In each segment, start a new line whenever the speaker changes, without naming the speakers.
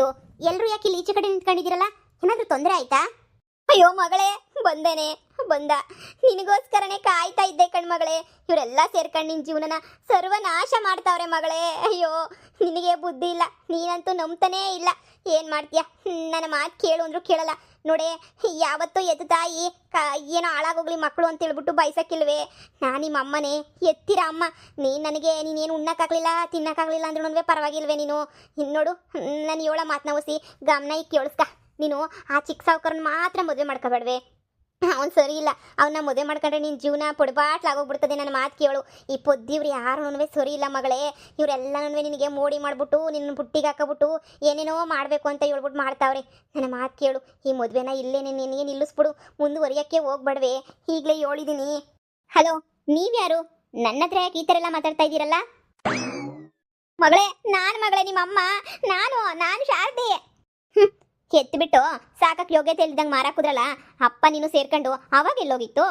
ಏನಾಯ್ತು? ಎಲ್ರು ಯಾಕೆ ಇಲ್ಲಿ ಈಚೆ ಕಡೆ ನಿಂತ್ಕೊಂಡಿದ್ದೀರಲ್ಲ? ಏನಾದ್ರೂ ತೊಂದರೆ ಆಯ್ತಾ? ಅಯ್ಯೋ ಮಗಳೇ, ಬಂದೇನೆ ಬಂದ. ನಿನಗೋಸ್ಕರನೇ ಕಾಯ್ತಾ ಇದ್ದೆ ಕಣ್ಮಗಳೇ. ಇವರೆಲ್ಲ ಸೇರ್ಕೊಂಡು ನಿನ್ನ ಜೀವನನ ಸರ್ವನಾಶ ಮಾಡ್ತಾವ್ರೆ ಮಗಳೇ. ಅಯ್ಯೋ, ನಿನಗೆ ಬುದ್ಧಿ ಇಲ್ಲ, ನೀನಂತೂ ನಂಬ್ತಾನೇ ಇಲ್ಲ. ಏನು ಮಾಡ್ತೀಯ? ನನ್ನ ಮಾತು ಕೇಳು ಅಂದ್ರೂ ಕೇಳಲ್ಲ ನೋಡೆ. ಯಾವತ್ತೂ ಎತ್ತು ತಾಯಿ ಏನೋ ಹಾಳಾಗೋಗ್ಲಿ ಮಕ್ಕಳು ಅಂತ ಹೇಳ್ಬಿಟ್ಟು ಬಯಸಕ್ಕಿಲ್ವೇ? ನಾನು ನಿಮ್ಮ ಅಮ್ಮನೇ, ಎತ್ತಿರ ಅಮ್ಮ. ನೀನೇನು ಉಣ್ಣಕ್ಕಾಗಲಿಲ್ಲ ತಿನ್ನಕ್ಕಾಗಲಿಲ್ಲ ಅಂದ್ರೂ ಪರವಾಗಿಲ್ವೇ ನೀನು? ಇನ್ನು ನೋಡು, ನಾನು ಹೇಳೋ ಮಾತನ್ನ ಒಸಿ ಗಮನ ಇಕ್ಕಿ ಕೇಳಿಸ್ಕ. ನೀನು ಆ ಚಿಕ್ಕ ಸಾವುಕಾರನ ಮಾತ್ರ ಮದುವೆ ಮಾಡ್ಕೋಬೇಡ್ವೆ. ಅವ್ನು ಸರಿ ಇಲ್ಲ. ಅವನ್ನ ಮದುವೆ ಮಾಡ್ಕೊಂಡ್ರೆ ನಿನ್ನ ಜೀವನ ಪೊಡಬಾಟ್ಲಾಗೋಗ್ಬಿಡ್ತದೆ. ನನ್ನ ಮಾತು ಕೇಳು. ಈ ಪೊದ್ದಿವ್ರು ಯಾರೂ ಸರಿ ಇಲ್ಲ ಮಗಳೇ. ಇವರೆಲ್ಲನೂ ನಿನಗೆ ಮೋಡಿ ಮಾಡಿಬಿಟ್ಟು ನಿನ್ನ ಬುಟ್ಟಿಗೆ ಹಾಕೋಬಿಟ್ಟು ಏನೇನೋ ಮಾಡಬೇಕು ಅಂತ ಹೇಳ್ಬಿಟ್ಟು ಮಾಡ್ತಾವ್ರೆ. ನನ್ನ ಮಾತು ಕೇಳು. ಈ ಮದುವೆನ ಇಲ್ಲೇ ನಿನಗೆ ನಿಲ್ಲಿಸ್ಬಿಡು. ಮುಂದುವರಿಯೋಕ್ಕೆ ಹೋಗ್ಬೇಡ್ವೆ. ಈಗಲೇ ಹೇಳಿದ್ದೀನಿ. ಹಲೋ, ನೀವ್ಯಾರು? ನನ್ನ ಹತ್ರ ಯಾಕೆ ಈ ಥರ ಎಲ್ಲ ಮಾತಾಡ್ತಾ ಇದ್ದೀರಲ್ಲ? ಮಗಳೇ, ಮಗಳೇ ನಿಮ್ಮ ಅಮ್ಮ. ನಾನು ಶಾರದೆ. ಎತ್ಬಿಟ್ಟು ಸಾಕಕ್ಕೆ ಯೋಗ್ಯತೆ ಇಲ್ದಂಗೆ ಮಾರಾಕುದ್ರಲ್ಲ ಅಪ್ಪ ನೀನು ಸೇರ್ಕೊಂಡು. ಅವಾಗ ಎಲ್ಲೋಗಿತ್ತು?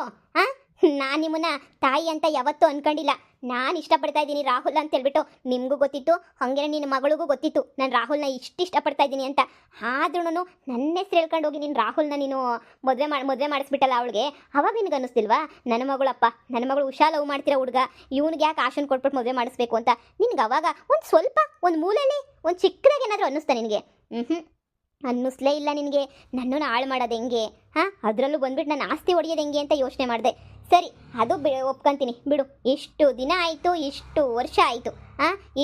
ನಾನು ನಿಮ್ಮನ್ನ ತಾಯಿ ಅಂತ ಯಾವತ್ತೂ ಅನ್ಕೊಂಡಿಲ್ಲ. ನಾನು ಇಷ್ಟಪಡ್ತಾ ಇದ್ದೀನಿ ರಾಹುಲ್ ಅಂತ ಹೇಳ್ಬಿಟ್ಟು ನಿಮಗೂ ಗೊತ್ತಿತ್ತು, ಹಾಗೆ ನಿನ್ನ ಮಗಳಿಗೂ ಗೊತ್ತಿತ್ತು ನಾನು ರಾಹುಲ್ನ ಇಷ್ಟಪಡ್ತಾ ಇದ್ದೀನಿ ಅಂತ. ಆದ್ರೂ ನನ್ನ ಹೆಸರು ಹೇಳ್ಕೊಂಡು ಹೋಗಿ ನೀನು ರಾಹುಲ್ನ ನೀನು ಮದುವೆ ಮಾಡಿಸ್ಬಿಟ್ಟಲ್ಲ ಅವಳಿಗೆ. ಅವಾಗ ನಿನಗೆ ಅನ್ನಿಸ್ತಿಲ್ವಾ ನನ್ನ ಮಗಳು ಉಷಾ ಲವ್ ಮಾಡ್ತಿರೋ ಹುಡುಗ, ಇವ್ನಿಗೆ ಯಾಕೆ ಆಶನ್ ಕೊಟ್ಬಿಟ್ಟು ಮದುವೆ ಮಾಡಿಸ್ಬೇಕು ಅಂತ? ನಿನ್ಗೆ ಅವಾಗ ಒಂದು ಮೂಲೆಯಲ್ಲಿ ಒಂದು ಚಿಕ್ಕದಾಗಿ ಏನಾದರೂ ಅನ್ನಿಸ್ತಾ ನಿನಗೆ? ಅನ್ನಿಸ್ಲೇ ಇಲ್ಲ ನಿನಗೆ. ನನ್ನನ್ನು ಹಾಳು ಮಾಡೋದು ಹೆಂಗೆ? ಅದರಲ್ಲೂ ಬಂದ್ಬಿಟ್ಟು ನಾನು ಆಸ್ತಿ ಹೊಡೆಯೋದು ಹೆಂಗೆ ಅಂತ ಯೋಚನೆ ಮಾಡಿದೆ. ಸರಿ, ಅದು ಒಪ್ಕೊಂತೀನಿ ಬಿಡು. ಇಷ್ಟು ದಿನ ಆಯಿತು, ಇಷ್ಟು ವರ್ಷ ಆಯಿತು.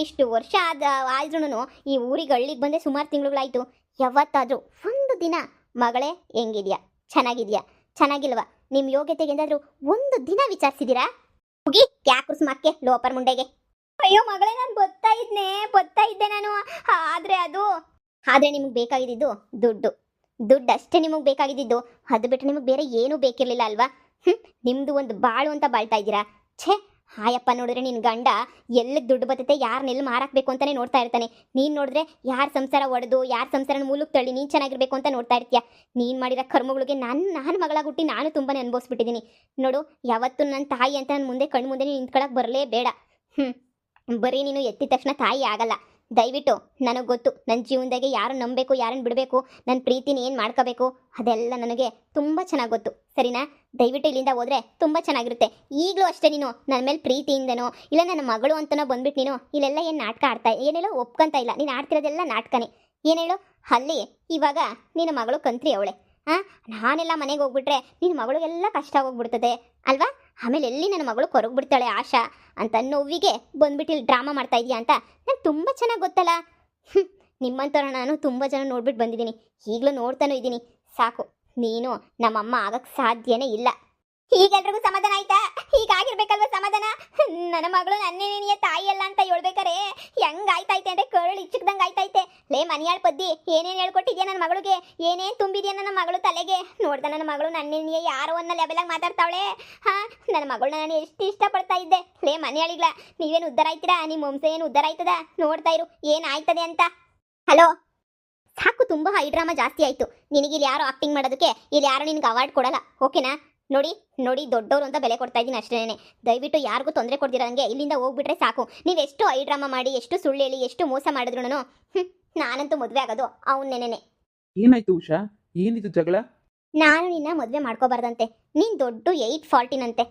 ಇಷ್ಟು ವರ್ಷ ಆದ್ರೂ ಈ ಊರಿಗೆ ಹಳ್ಳಿಗೆ ಬಂದೆ ಸುಮಾರು ತಿಂಗಳುಗಳಾಯಿತು. ಯಾವತ್ತಾದರೂ ಒಂದು ದಿನ ಮಗಳೇ ಹೆಂಗಿದ್ಯಾ, ಚೆನ್ನಾಗಿಲ್ವಾ, ನಿಮ್ಮ ಯೋಗ್ಯತೆಗೆ ಎಂದಾದರೂ ಒಂದು ದಿನ ವಿಚಾರಿಸಿದ್ದೀರಾ? ಹೋಗಿ ಕ್ಯಾಕುಸ್ ಮಕ್ಕೆ ಲೋಪರ್ ಮುಂಡೆಗೆ. ಅಯ್ಯೋ ಮಗಳೇ, ನಾನು ಗೊತ್ತಾ ಇದ್ದೆ ನಾನು. ಆದರೆ ನಿಮಗೆ ಬೇಕಾಗಿದ್ದು ದುಡ್ಡು ಅಷ್ಟೇ ನಿಮಗೆ ಬೇಕಾಗಿದ್ದು. ಅದು ಬಿಟ್ಟು ನಿಮಗೆ ಬೇರೆ ಏನೂ ಬೇಕಿರಲಿಲ್ಲ ಅಲ್ವಾ? ನಿಮ್ಮದು ಒಂದು ಬಾಳು ಅಂತ ಬಾಳ್ತಾ ಇದ್ದೀರಾ. ಛೇ, ಹಾಯಪ್ಪ, ನೋಡಿದ್ರೆ ನಿನ್ನ ಗಂಡ ಎಲ್ಲಿಗೆ ದುಡ್ಡು ಬರ್ತೈತೆ, ಯಾರನ್ನೆಲ್ಲಿ ಮಾರಾಕಬೇಕು ಅಂತಲೇ ನೋಡ್ತಾ ಇರ್ತಾನೆ. ನೀನು ನೋಡಿದ್ರೆ ಯಾರ ಸಂಸಾರ ಒಡೆದು ಯಾರ ಸಂಸಾರನ ಮೂಲಕ್ಕೆ ತಳ್ಳಿ ನೀನು ಚೆನ್ನಾಗಿರ್ಬೇಕು ಅಂತ ನೋಡ್ತಾ ಇರ್ತೀಯ. ನೀನು ಮಾಡಿರೋ ಕರ್ಮಗಳಿಗೆ ನಾನು ಮಗಳಾಗುಟ್ಟಿ ನಾನು ತುಂಬಾ ಅನುಭವಿಸ್ಬಿಟ್ಟಿದ್ದೀನಿ ನೋಡು. ಯಾವತ್ತೂ ನನ್ನ ತಾಯಿ ಅಂತ ನನ್ನ ಮುಂದೆ ಕಣ್ಣು ಮುಂದೆ ನಿಂತ್ಕೊಳ್ಳೋಕೆ ಬರಲೇ ಬೇಡ. ಬರೀ ನೀನು ಎತ್ತಿದ ತಕ್ಷಣ ತಾಯಿ ಆಗಲ್ಲ. ದಯವಿಟ್ಟು ನನಗೆ ಗೊತ್ತು ನನ್ನ ಜೀವನದಾಗೆ ಯಾರು ನಂಬಬೇಕು, ಯಾರನ್ನು ಬಿಡಬೇಕು, ನನ್ನ ಪ್ರೀತಿನ ಏನು ಮಾಡ್ಕೋಬೇಕು, ಅದೆಲ್ಲ ನನಗೆ ತುಂಬ ಚೆನ್ನಾಗಿ ಗೊತ್ತು. ಸರಿನಾ? ದಯವಿಟ್ಟು ಇಲ್ಲಿಂದ ಹೋದರೆ ತುಂಬ ಚೆನ್ನಾಗಿರುತ್ತೆ. ಈಗಲೂ ಅಷ್ಟೇ ನೀನು ನನ್ನ ಮೇಲೆ ಪ್ರೀತಿಯಿಂದನೋ ಇಲ್ಲ ನನ್ನ ಮಗಳು ಅಂತನೋ ಬಂದ್ಬಿಟ್ಟು ನೀನು ಇಲ್ಲೆಲ್ಲ ಏನು ನಾಟಕ ಏನೇಳೋ ಒಪ್ಕೊಂತ ಇಲ್ಲ. ನೀನು ಆಡ್ತಿರೋದೆಲ್ಲ ನಾಟಕನೇ. ಏನೇಳು ಅಲ್ಲಿ ಇವಾಗ ನಿನ್ನ ಮಗಳು ಕಂತ್ರಿ ಅವಳೆ. ನಾನೆಲ್ಲ ಮನೆಗೆ ಹೋಗ್ಬಿಟ್ರೆ ನಿನ್ನ ಮಗಳಿಗೆಲ್ಲ ಕಷ್ಟ ಆಗೋಗ್ಬಿಡ್ತದೆ ಅಲ್ವಾ? ಆಮೇಲೆ ಎಲ್ಲಿ ನನ್ನ ಮಗಳು ಕೊರಗ್ಬಿಡ್ತಾಳೆ ಆಶಾ ಅಂತ ನೋವಿಗೆ ಬಂದ್ಬಿಟ್ಟು ಇಲ್ಲಿ ಡ್ರಾಮಾ ಮಾಡ್ತಾ ಇದೀಯಾ ಅಂತ ನಂಗೆ ತುಂಬ ಚೆನ್ನಾಗಿ ಗೊತ್ತಲ್ಲ. ನಿಮ್ಮಂಥವ್ರ ನಾನು ತುಂಬ ಜನ ನೋಡ್ಬಿಟ್ಟು ಬಂದಿದ್ದೀನಿ, ಈಗಲೂ ನೋಡ್ತಾನೂ ಇದ್ದೀನಿ. ಸಾಕು, ನೀನು ನಮ್ಮಮ್ಮ ಆಗಕ್ಕೆ ಸಾಧ್ಯನೇ ಇಲ್ಲ. ಈಗೆಲ್ರಿಗೂ ಸಮಾಧಾನ ಆಯ್ತಾ? ಹೀಗಾಗಿರ್ಬೇಕಲ್ವ ಸಮಾಧಾನ? ನನ್ನ ಮಗಳು ನನ್ನೇ ತಾಯಿ ಅಲ್ಲ ಅಂತ ಹೇಳ್ಬೇಕಾರೆ ಹೆಂಗಾಯ್ತೈತೆ ಅಂದರೆ ಕರುಳು ಇಚ್ಚಕ್ದಂಗೆ ಆಯ್ತೈತೆ. ಲೇ ಮನಿಯಾಳ್ ಪದ್ದಿ, ಏನೇನು ಹೇಳ್ಕೊಟ್ಟಿದ್ಯಾ ನನ್ನ ಮಗಳಿಗೆ? ಏನೇನು ತುಂಬಿದ್ಯಾ ನನ್ನ ಮಗಳು ತಲೆಗೆ? ನೋಡ್ದ ನನ್ನ ಮಗಳು ನನ್ನೇ ಯಾರೋ ಅನ್ನೋ ಲೆವೆಲಾಗಿ ಮಾತಾಡ್ತಾವಳೆ. ನನ್ನ ಮಗಳನ್ನ ನಾನು ಎಷ್ಟು ಇಷ್ಟಪಡ್ತಾ ಇದ್ದೆ. ಲೇ ಮನಿಯಾಳಿಗ್ಲ, ನೀವೇನು ಉದ್ಧಾರ ಆಯ್ತೀರಾ? ನಿಮ್ಮ ವಂಶ ಏನು ಉದ್ಧಾರ ಆಯ್ತದ? ನೋಡ್ತಾ ಇರು ಏನಾಯ್ತದೆ ಅಂತ. ಹಲೋ, ಸಾಕು, ತುಂಬ ಹೈ ಡ್ರಾಮಾ ಜಾಸ್ತಿ ಆಯಿತು. ನಿನಗೆ ಇಲ್ಲಿ ಯಾರು ಆಕ್ಟಿಂಗ್ ಮಾಡೋದಕ್ಕೆ ಇಲ್ಲಿ ಯಾರು ನಿನಗೆ ಅವಾರ್ಡ್ ಕೊಡಲ್ಲ, ಓಕೆನಾ? ನೋಡಿ ದೊಡ್ಡವರು ಅಂತ ಬೆಲೆ ಕೊಡ್ತಾ ಇದ್ದೀನಿ ಅಷ್ಟೇನೆ. ದಯವಿಟ್ಟು ಯಾರಿಗೂ ತೊಂದರೆ ಕೊಡ್ದಿರಂಗೆ ಇಲ್ಲಿಂದ ಹೋಗ್ಬಿಟ್ರೆ ಸಾಕು. ನೀವೆಷ್ಟು ಐ ಡ್ರಾಮಾ ಮಾಡಿ, ಎಷ್ಟು ಸುಳ್ಳು ಹೇಳಿ, ಎಷ್ಟು ಮೋಸ ಮಾಡಿದ್ರು ನಾನಂತೂ ಮದುವೆ ಆಗೋದು ಅವನ್ನೇನೆ.
ಏನಾಯ್ತು ಉಷಾ? ಏನಿದು ಜಗಳ?
ನಾನು ನಿನ್ನ ಮದುವೆ ಮಾಡ್ಕೋಬಾರ್ದಂತೆ, ನೀನು ದೊಡ್ಡ 814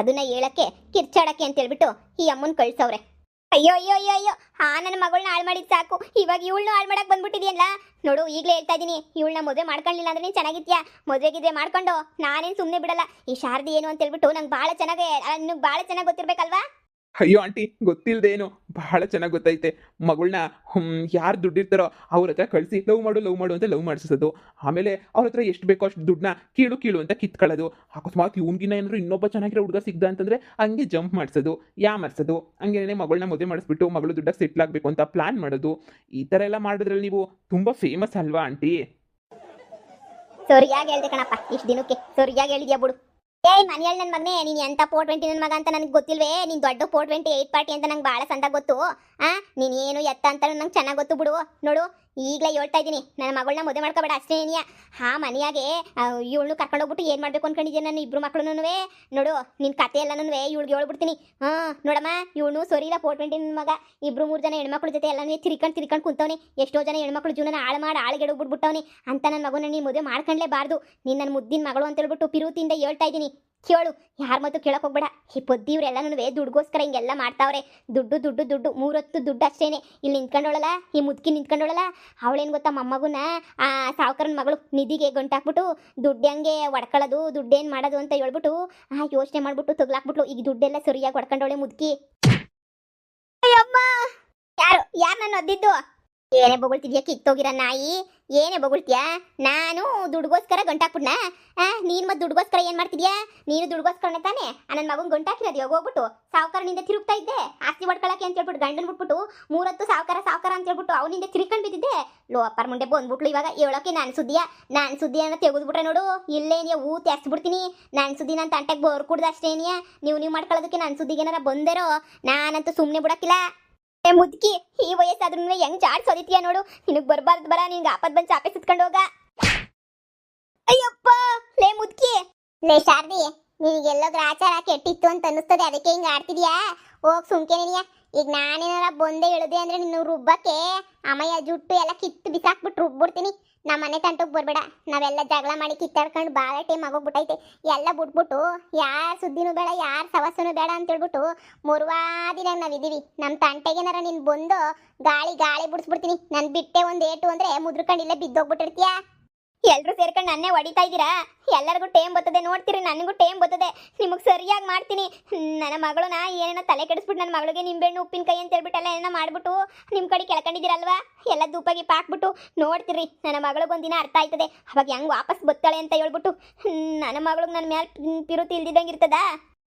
ಅದನ್ನ ಹೇಳಕ್ಕೆ ಕಿರ್ಚಾಡಕ್ಕೆ ಅಂತ ಹೇಳ್ಬಿಟ್ಟು ಈ ಅಮ್ಮನ ಕಳ್ಸವ್ರೆ. ಅಯ್ಯೋ ನನ್ನ ಮಗಳನ್ನ ಹಾಳು ಮಾಡಿದ್ ಸಾಕು, ಇವಾಗ ಇವಳನ್ನ ಹಾಳು ಮಾಡಕ್ ಬಂದ್ಬಿಟ್ಟಿದ್ಯಲ್ಲ. ನೋಡು, ಈಗಲೇ ಹೇಳ್ತಾ ಇದ್ದೀನಿ, ಇವಳನ್ನ ಮದುವೆ ಮಾಡ್ಕೊಳ್ಳಿಲ್ಲ ಅಂದ್ರೆ ನೀನು ಚೆನ್ನಾಗಿತ್ಯಾ. ಮದುವೆಗಿದ್ರೆ ಮಾಡ್ಕೊಂಡು ನಾನೇನು ಸುಮ್ಮನೆ ಬಿಡಲ್ಲ. ಈ ಶಾರದಿ ಏನು ಅಂತ ಹೇಳ್ಬಿಟ್ಟು ನಂಗೆ ಭಾಳ ಚೆನ್ನಾಗಿ ಗೊತ್ತಿರ್ಬೇಕಲ್ವಾ?
ಅಯ್ಯೋ ಆಂಟಿ, ಗೊತ್ತಿಲ್ಲದೇನು ಬಹಳ ಚೆನ್ನಾಗಿ ಗೊತ್ತೈತೆ. ಮಗಳನ್ನ ಯಾರು ದುಡ್ಡಿರ್ತಾರೋ ಅವ್ರ ಹತ್ರ ಕಳಿಸಿ ಲವ್ ಮಾಡು ಅಂತ ಲವ್ ಮಾಡಿಸೋದು. ಆಮೇಲೆ ಅವ್ರ ಹತ್ರ ಎಷ್ಟು ಬೇಕೋ ಅಷ್ಟು ದುಡ್ಡನ್ನ ಕೀಳು ಅಂತ ಕಿತ್ಕೊಳ್ಳೋದು. ಅಕಸ್ಮಾತ್ ಇವ್ನಿಗಿನ್ನ ಏನಾದ್ರು ಇನ್ನೊಬ್ಬ ಚೆನ್ನಾಗಿರೋ ಹುಡುಗ ಸಿಗ್ದ ಅಂತಂದ್ರೆ ಹಂಗೆ ಜಂಪ್ ಮಾಡಿಸೋದು, ಯಾಮರ್ಸೋದು. ಹಂಗೇನೆ ಮಗಳನ್ನ ಮದುವೆ ಮಾಡಿಸ್ಬಿಟ್ಟು ಮಗಳು ದುಡ್ಡಕ್ಕೆ ಸೆಟ್ಲ್ ಆಗಬೇಕು ಅಂತ ಪ್ಲಾನ್ ಮಾಡೋದು. ಈ ಥರ ಎಲ್ಲ ಮಾಡೋದ್ರಲ್ಲಿ ನೀವು ತುಂಬ ಫೇಮಸ್ ಅಲ್ವಾ ಆಂಟಿ?
ಸರಿಯಾಗಿ ಹೇಳ್ದೆ ಕಣಪ್ಪ, ಇಷ್ಟು ದಿನಕ್ಕೆ ಸರಿಯಾಗಿ ಹೇಳಿದ್ಯಾ ಬಿಡು. ಮನೆಯಲ್ಲಿ ನನ್ನ ಮಗನೇ, ನೀನು ಎಂತ 420 ನನ್ನ ಮಗ ಅಂತ ನನಗೆ ಗೊತ್ತಿಲ್ವೇ? ನೀನು ದೊಡ್ಡ 420 8 ಪಾರ್ಟಿ ಅಂತ ನಂಗೆ ಭಾಳ ಸಂದ ಗೊತ್ತು. ನೀನು ಏನು ಎತ್ತ ಅಂತ ನಂಗೆ ಚೆನ್ನಾಗಿ ಗೊತ್ತು ಬಿಡು. ನೋಡು, ಈಗಲೇ ಹೇಳ್ತಾ ಇದ್ದೀನಿ ನನ್ನ ಮಗಳನ್ನ ಮದುವೆ ಮಾಡ್ಕೋಬೇಡ ಅಷ್ಟೇ ಏನಿಯ ಆ ಮನೆಯಾಗೆ ಇವಳನ್ನು ಕರ್ಕೊಂಡೋಗ್ಬಿಟ್ಟು ಏನು ಮಾಡಬೇಕು ಅನ್ಕೊಂಡಿದ್ದೆ ನಾನು ಇಬ್ರು ಮಕ್ಕಳು ನೋಡು ನಿನ್ನ ಕತೆ ಎಲ್ಲನೂ ಇವಳಿಗೆ ಹೇಳ್ಬಿಡ್ತೀನಿ ನೋಡಮ್ಮ ಇವನು ಸರಿ ಇಲ್ಲ 420 ನನ್ನ ಮಗ ಇಬ್ರು 3 ಜನ ಹೆಣ್ಮಕ್ಳ ಜೊತೆ ಎಲ್ಲನೂ ತಿರ್ಕೊಂಡು ಕುಂತವನೆ ಎಷ್ಟೋ ಜನ ಹೆಣ್ಮಕ್ಳು ಜೀವನ ಹಾಳು ಮಾಡಿ ಆಳ್ಗೆಡೋಗ್ಬಿಟ್ಬಿಟ್ಟವನಿ ಅಂತ ನನ್ನ ಮಗನ ನೀನು ಮದುವೆ ಮಾಡ್ಕೊಂಡ್ಲೇಬಾರ್ದು ನೀನು ನನ್ನ ಮುದ್ದಿನ ಮಗಳು ಅಂತ ಹೇಳ್ಬಿಟ್ಟು ಪಿರುತಿಯಿಂದ ಹೇಳ್ತಾ ಇದ್ದೀನಿ ಕೇಳು ಯಾರ ಮತ್ತು ಕೇಳಕ್ಕೆ ಹೋಗ್ಬೇಡ ಈ ಪೊದ್ದಿವ್ರೆಲ್ಲನೂ ದುಡ್ಗೋಸ್ಕರ ಹಿಂಗೆಲ್ಲ ಮಾಡ್ತಾವ್ರೆ ದುಡ್ಡು 3 ಹೊತ್ತು ದುಡ್ಡು ಅಷ್ಟೇನೆ ಇಲ್ಲಿ ನಿಂತ್ಕೊಂಡೋಳಲ್ಲ ಈ ಮುದುಕಿ ನಿಂತ್ಕೊಂಡೋಳಲ್ಲ ಅವಳೇನು ಗೊತ್ತಾ ಮೊಮ್ಮಗುನ ಆ ಸಾವುಕಾರನ ಮಗಳು ನಿಧಿಗೆ ಗಂಟಾಕ್ಬಿಟ್ಟು ದುಡ್ಡು ಹೆಂಗೆ ಒಡ್ಕೊಳ್ಳೋದು ದುಡ್ಡೇನು ಮಾಡೋದು ಅಂತ ಹೇಳ್ಬಿಟ್ಟು ಯೋಚನೆ ಮಾಡ್ಬಿಟ್ಟು ತಗ್ಲಾಕ್ಬಿಟ್ಲು ಈಗ ದುಡ್ಡೆಲ್ಲ ಸರಿಯಾಗಿ ಹೊಡ್ಕೊಂಡವಳೆ ಮುದುಕಿ ಅಯ್ಯಮ್ಮ ಯಾರು ನಾನು ಒದ್ದಿದ್ದು ಏನೇ ಬೊಗಳ್ತಿದ್ಯಾ ಕಿತ್ತೋಗಿರ ನಾಯಿ ಏನೇ ಬೊಗಳ್ತೀಯಾ ನಾನು ದುಡ್ಗೋಸ್ಕರ ಗಂಟಾಕ್ಬಿಟ್ನ ನೀನು ಮತ್ತೆ ದುಡ್ಗೋಸ್ಕರ ಏನು ಮಾಡ್ತಿದ್ಯಾ ನೀನು ದುಡ್ಗೋಸ್ಕರನೇ ತಾನೇ ನನ್ನ ಮಗನ ಗಂಟಾಕಿರೋದು ಇವಾಗ ಹೋಗ್ಬಿಟ್ಟು ಸಾವುಕಾರನಿಂದ ತಿರುಗ್ತಾ ಇದ್ದೆ ಆಸ್ತಿ ಹೊಡ್ಕೊಳಕ್ಕೆ ಅಂತ ಹೇಳ್ಬಿಟ್ಟು ಗಂಡನ್ ಬಿಟ್ಬಿಟ್ಟು 3 ಹೊತ್ತು ಸಾವುಕಾರ ಅಂತ ಹೇಳ್ಬಿಟ್ಟು ಅವನಿಂದ ತಿರ್ಕೊಂಡು ಬಿದ್ದಿದ್ದೆ ಲೋ ಅಪ್ಪರ ಮುಂದೆ ಬಂದ್ಬಿಟ್ಲು ಇವಾಗ ಹೇಳೋಕೆ ನಾನು ಸುದ್ದಿಯನ್ನು ತೆಗೆದ್ಬಿಟ್ರೆ ನೋಡು ಇಲ್ಲೇ ನೀವು ತೆಸ್ಬಿಡ್ತೀನಿ ನಾನು ಸುದ್ದಿ ನನ್ನ ತಂಟೆಗೆ ಬೋರ್ ಕುಡ್ದು ಅಷ್ಟೇನಿಯಾ ನೀವು ಮಾಡ್ಕೊಳ್ಳೋದಕ್ಕೆ ನನ್ನ ಸುದ್ದಿಗೆ ಏನಾರ ಬಂದೇರೋ ನಾನಂತೂ ಸುಮ್ಮನೆ ಬಿಡಕ್ಕಿಲ್ಲ ಮುದ್ಕಿ ಈ ವಯಸ್ಸಾದ್ರೂ ಹೆಂಗ್ ಜಾಡ್ ಸೋದಿತೀಯ ನೋಡು ನಿನಗ್ ಬರ್ಬಾರ್ದು ಬರ ನಿನ್ಗೆ ಆಪತ್ ಬಂದು ಚಾಪೆ ಸುತ್ಕೊಂಡು ಹೋಗ ಅಯ್ಯಪ್ಪ ಲೇ ಮುದ್ಕಿ ಲೇ ಶಾರದಿ ನಿನಗೆಲ್ಲೋದ್ರ ಆಚಾರ ಕೆಟ್ಟಿತ್ತು ಅಂತ ಅನ್ನಿಸ್ತದೆ ಅದಕ್ಕೆ ಹಿಂಗ ಆಡ್ತಿದ್ಯಾ ಹೋಗ್ ಸುಮ್ಕೆನಿಯ ಈಗ ನಾನೇನಾರ ಬಂದೆ ಹೇಳಿದೆ ಅಂದ್ರೆ ನಿನ್ನ ರುಬ್ಬಕ್ಕೆ ಅಮ್ಮಯ್ಯ ಜುಟ್ಟು ಎಲ್ಲ ಕಿತ್ತು ಬಿಸಾಕ್ಬಿಟ್ಟು ರುಬ್ಬಿಡ್ತೀನಿ ನಮ್ಮ ಮನೆ ತಂಟಕ್ಕೆ ಬರಬೇಡ ನಾವೆಲ್ಲ ಜಗಳ ಮಾಡಿ ಕಿತ್ತಾಡ್ಕೊಂಡು ಭಾಳ ಟೈಮ್ ಆಗೋಗ್ಬಿಟ್ಟೈತೆ ಎಲ್ಲ ಬಿಟ್ಬಿಟ್ಟು ಯಾರ ಸುದ್ದಿನೂ ಬೇಡ ಯಾರ ಸವಸ್ಸನೂ ಬೇಡ ಅಂತ ಹೇಳ್ಬಿಟ್ಟು ಮುರುವಾದಿನಾಗ ನಾವಿದ್ದೀವಿ ನಮ್ಮ ತಂಟೆಗೇನಾರ ನೀನು ಬಂದು ಗಾಳಿ ಬಿಡಿಸ್ಬಿಡ್ತೀನಿ ನಾನು ಬಿಟ್ಟೆ ಒಂದು ಏಟು ಅಂದರೆ ಮುದ್ರಕೊಂಡಿಲ್ಲೇ ಬಿದ್ದೋಗ್ಬಿಟ್ಟಿರ್ತೀಯ ಎಲ್ಲರೂ ಸೇರ್ಕೊಂಡು ನನ್ನೇ ಹೊಡಿತಾ ಇದ್ದೀರಾ ಎಲ್ಲರಿಗೂ ಟೇಮ್ ಬರ್ತದೆ ನೋಡ್ತೀರಿ ನನಗೂ ಟೇಮ್ ಬರ್ತದೆ ನಿಮಗೆ ಸರಿಯಾಗಿ ಮಾಡ್ತೀನಿ ನನ್ನ ಮಗಳನ್ನ ಏನೇನೋ ತಲೆ ಕೆಡಿಸ್ಬಿಟ್ಟು ನನ್ನ ಮಗಳಿಗೆ ನಿಂಬೆಹಣ್ಣು ಉಪ್ಪಿನಕಾಯಿ ಅಂತ ಹೇಳ್ಬಿಟ್ಟು ಎಲ್ಲ ಏನೇನೋ ಮಾಡಿಬಿಟ್ಟು ನಿಮ್ಮ ಕಡೆ ಕೆಳ್ಕೊಂಡಿದ್ದೀರಲ್ವಾ ಎಲ್ಲ ಧೂಪಾಗಿ ಪಾಕ್ಬಿಟ್ಟು ನೋಡ್ತೀರಿ ನನ್ನ ಮಗಳಿಗೊಂದಿನ ಅರ್ಥ ಆಯ್ತದೆ ಅವಾಗ ಹೆಂಗೆ ವಾಪಸ್ ಬತ್ತಾಳೆ ಅಂತ ಹೇಳ್ಬಿಟ್ಟು ನನ್ನ ಮಗಳಿಗೆ ನನ್ನ ಮ್ಯಾಲೆ ಪಿರುತಿ ಇಲ್ದಿದ್ದಂಗೆ ಇರ್ತದ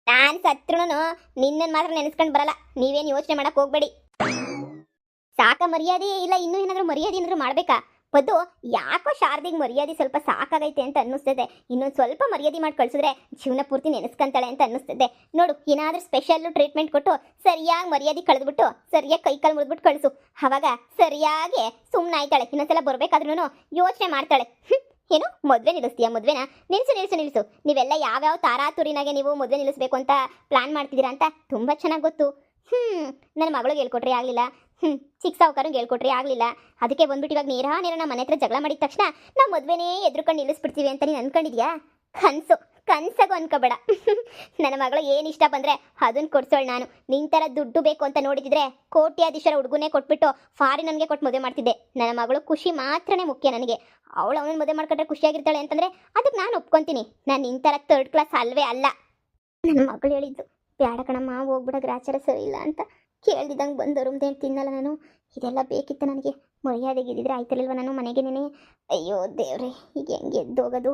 ನಾನು ಸತ್ರೂ ನಿನ್ನನ್ನು ಮಾತ್ರ ನೆನೆಸ್ಕೊಂಡು ಬರಲ್ಲ ನೀವೇನು ಯೋಚನೆ ಮಾಡಕ್ಕೆ ಹೋಗ್ಬೇಡಿ ಸಾಕ ಮರ್ಯಾದೆ ಇಲ್ಲ ಇನ್ನೂ ಏನಾದರೂ ಮರ್ಯಾದೆ ಏನಾದರೂ ಮಾಡಬೇಕಾ ಬದ್ದು ಯಾಕೋ ಶಾರದಿಗೆ ಮರ್ಯಾದೆ ಸ್ವಲ್ಪ ಸಾಕಾಗೈತೆ ಅಂತ ಅನ್ನಿಸ್ತದೆ ಇನ್ನೊಂದು ಸ್ವಲ್ಪ ಮರ್ಯಾದೆ ಮಾಡಿ ಕಳಿಸಿದ್ರೆ ಜೀವನ ಪೂರ್ತಿ ನೆನೆಸ್ಕೊಂತಾಳೆ ಅಂತ ಅನ್ನಿಸ್ತದೆ ನೋಡು ಏನಾದರೂ ಸ್ಪೆಷಲ್ ಟ್ರೀಟ್ಮೆಂಟ್ ಕೊಟ್ಟು ಸರಿಯಾಗಿ ಮರ್ಯಾದೆ ಕಳೆದ್ಬಿಟ್ಟು ಸರಿಯಾಗಿ ಕೈಕಾಲು ಮುರಿದ್ಬಿಟ್ಟು ಕಳಿಸು ಆವಾಗ ಸರಿಯಾಗಿ ಸುಮ್ಮನೆ ಆಯ್ತಾಳೆ ಇನ್ನೊಂದ್ಸಲ ಬರಬೇಕಾದ್ರೂ ಯೋಚನೆ ಮಾಡ್ತಾಳೆ ಏನು ಮದುವೆ ನಿಲ್ಲಿಸ್ತೀಯಾ ಮದುವೆನ ನಿಲ್ಲಿಸು ನೀವೆಲ್ಲ ಯಾವ್ಯಾವ ತಾರಾತುರಿನಾಗೆ ನೀವು ಮದುವೆ ನಿಲ್ಲಿಸ್ಬೇಕು ಅಂತ ಪ್ಲಾನ್ ಮಾಡ್ತಿದ್ದೀರಾ ಅಂತ ತುಂಬ ಚೆನ್ನಾಗಿ ಗೊತ್ತು ನನ್ನ ಮಗಳಿಗೆ ಹೇಳ್ಕೊಟ್ರೆ ಆಗಲಿಲ್ಲ ಚಿಕ್ಕ ಸಾವುಕಾರಂಗೆ ಹೇಳ್ಕೊಟ್ರೆ ಆಗಲಿಲ್ಲ ಅದಕ್ಕೆ ಬಂದ್ಬಿಟ್ಟು ಇವಾಗ ನೇರ ನಮ್ಮ ಮನೆ ಹತ್ರ ಜಗಳ ಮಾಡಿದ ತಕ್ಷಣ ನಾವು ಮದುವೆನೇ ಎದ್ರುಕೊಂಡು ನಿಲ್ಲಿಸ್ಬಿಡ್ತೀವಿ ಅಂತ ನೀನು ಅನ್ಕೊಂಡಿದ್ಯಾ ಕನ್ಸಾಗೂ ಅನ್ಕೋಬೇಡ ನನ್ನ ಮಗಳು ಏನು ಇಷ್ಟ ಬಂದರೆ ಅದನ್ನು ಕೊಡ್ಸೋಳು ನಾನು ನಿನ್ನ ಥರ ದುಡ್ಡು ಬೇಕು ಅಂತ ನೋಡಿದ್ರೆ ಕೋಟ್ಯಾಧೀಶರ ಹುಡುಗನೇ ಕೊಟ್ಬಿಟ್ಟು ಫಾರಿನನ್ಗೆ ಕೊಟ್ಟು ಮದುವೆ ಮಾಡ್ತಿದ್ದೆ ನನ್ನ ಮಗಳು ಖುಷಿ ಮಾತ್ರನೇ ಮುಖ್ಯ ನನಗೆ ಅವಳು ಅವನನ್ನು ಮದುವೆ ಮಾಡ್ಕೊಂಡ್ರೆ ಖುಷಿಯಾಗಿರ್ತಾಳೆ ಅಂತಂದರೆ ಅದಕ್ಕೆ ನಾನು ಒಪ್ಕೊತೀನಿ ನಾನು ನಿನ್ನ ಥರ 3rd ಕ್ಲಾಸ್ ಅಲ್ವೇ ಅಲ್ಲ ನನ್ನ ಮಗಳು ಹೇಳಿದ್ದು ಬೇಡ ಕಣಮ್ಮ ಹೋಗ್ಬಿಡ ಗ್ರಾಚಾರ ಸರಿ ಇಲ್ಲ ಅಂತ ಕೇಳ್ದಿದ್ದಂಗೆ ಬಂದವರು ಏನು ತಿನ್ನಲ್ಲ ನಾನು ಇದೆಲ್ಲ ಬೇಕಿತ್ತು ನನಗೆ ಮರ್ಯಾದೆಗಿದ್ದಿದ್ರೆ ಆಯ್ತಿರಲ್ವ ನಾನು ಮನೆಗೇನೆ ಅಯ್ಯೋ ದೇವ್ರೆ ಈಗ ಹೆಂಗೆ ಎದ್ದೋಗೋದು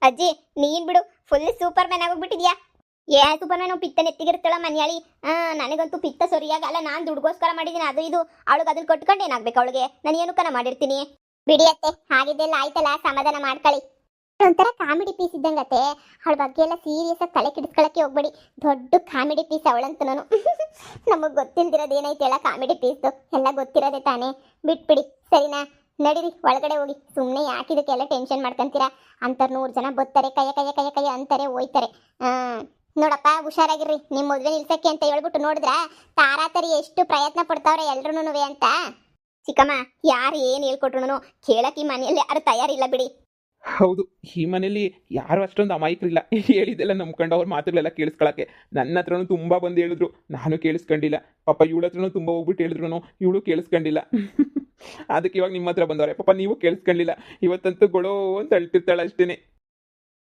ಅಜ್ಜಿ ನೀನು ಬಿಡು ಫುಲ್ ಸೂಪರ್ ಮ್ಯಾನ್ ಆಗೋಗ್ಬಿಟ್ಟಿದ್ಯಾ ಸೂಪರ್ ಮ್ಯಾನ್ ಪಿತ್ತ ನೆತ್ತಿಗಿರ್ತಾಳ ಮನ್ಯಾಳಿ ನನಗಂತೂ ಪಿತ್ತ ಸರಿಯಾಗಲ್ಲ ನಾನು ದುಡ್ಗೋಸ್ಕರ ಮಾಡಿದ್ದೀನಿ ಅದು ಇದು ಅವಳಿಗೆ ಅದನ್ನ ಕೊಟ್ಕೊಂಡು ಏನಾಗ್ಬೇಕು ಅವಳಿಗೆ ನಾನು ಏನಕ್ಕನ ಮಾಡಿರ್ತೀನಿ ಬಿಡಿಯತ್ತೆ ಹಾಗಿದ್ದೆಲ್ಲ ಆಯ್ತಲ್ಲ ಸಮಾಧಾನ ಮಾಡ್ಕೊಳ್ಳಿ ಒಂಥರ ಕಾಮಿಡಿ ಪೀಸ್ ಇದ್ದಂಗತ್ತೆ ಅವಳ ಬಗ್ಗೆ ಎಲ್ಲ ಸೀರಿಯಸ್ ಆಗಿ ತಲೆ ಕೆಡಿಸ್ಕೊಳಕ್ಕೆ ಹೋಗ್ಬೇಡಿ ದೊಡ್ಡ ಕಾಮಿಡಿ ಪೀಸ್ ಅವಳಂತ ನಾನು ನಮಗೆ ಗೊತ್ತಿಲ್ದಿರೋದು ಏನೈತೆ ಎಲ್ಲ ಕಾಮಿಡಿ ಪೀಸ್ದು ಎಲ್ಲ ಗೊತ್ತಿರೋದೆ ತಾನೇ ಬಿಟ್ಬಿಡಿ ಸರಿನಾ ನಡೀರಿ ಒಳಗಡೆ ಹೋಗಿ ಸುಮ್ಮನೆ ಯಾಕಿದಕ್ಕೆಲ್ಲ ಟೆನ್ಷನ್ ಮಾಡ್ಕೊಂತೀರಾ ಅಂತಾರೆ 100 ಜನ ಬರ್ತಾರೆ ಕೈಯ ಅಂತಾರೆ ಹೋಯ್ತಾರೆ ನೋಡಪ್ಪ ಹುಷಾರಾಗಿರ್ರಿ ನಿಮ್ಮ ಮದುವೆ ನಿಲ್ಸಕ್ಕೆ ಅಂತ ಹೇಳ್ಬಿಟ್ಟು ನೋಡಿದ್ರ ತಾರಾತರಿ ಎಷ್ಟು ಪ್ರಯತ್ನ ಪಡ್ತಾವ್ರೆ ಎಲ್ರೂ ಅಂತ ಚಿಕ್ಕಮ್ಮ ಯಾರು ಏನು ಹೇಳ್ಕೊಟ್ರು ಕೇಳಕ್ಕೆ ಈ ಮನೆಯಲ್ಲಿ ಯಾರು ತಯಾರಿಲ್ಲ ಬಿಡಿ
ಹೌದು ಈ ಮನೇಲಿ ಯಾರು ಅಷ್ಟೊಂದು ಅಮಾಯಕರಿಲ್ಲ ಹೇಳಿದೆಲ್ಲ ನಂಬ್ಕೊಂಡು ಅವ್ರ ಮಾತುಗಳೆಲ್ಲ ಕೇಳಿಸ್ಕೊಳಕ್ಕೆ ನನ್ನ ಹತ್ರನೂ ತುಂಬ ಬಂದು ಹೇಳಿದ್ರು ನಾನು ಕೇಳಿಸ್ಕೊಂಡಿಲ್ಲ ಪಾಪ ಇವಳ ಹತ್ರನೂ ತುಂಬ ಹೋಗ್ಬಿಟ್ಟು ಹೇಳಿದ್ರು ಇವಳು ಕೇಳಿಸ್ಕೊಂಡಿಲ್ಲ ಅದಕ್ಕೆ ಇವಾಗ ನಿಮ್ಮ ಹತ್ರ ಬಂದವ್ರೆ ಪಾಪ ನೀವು ಕೇಳಿಸ್ಕೊಂಡಿಲ್ಲ ಇವತ್ತಂತೂ ಗೊಳೋ ಅಂತ ಅಳ್ತಿರ್ತಾಳೆ ಅಷ್ಟೇ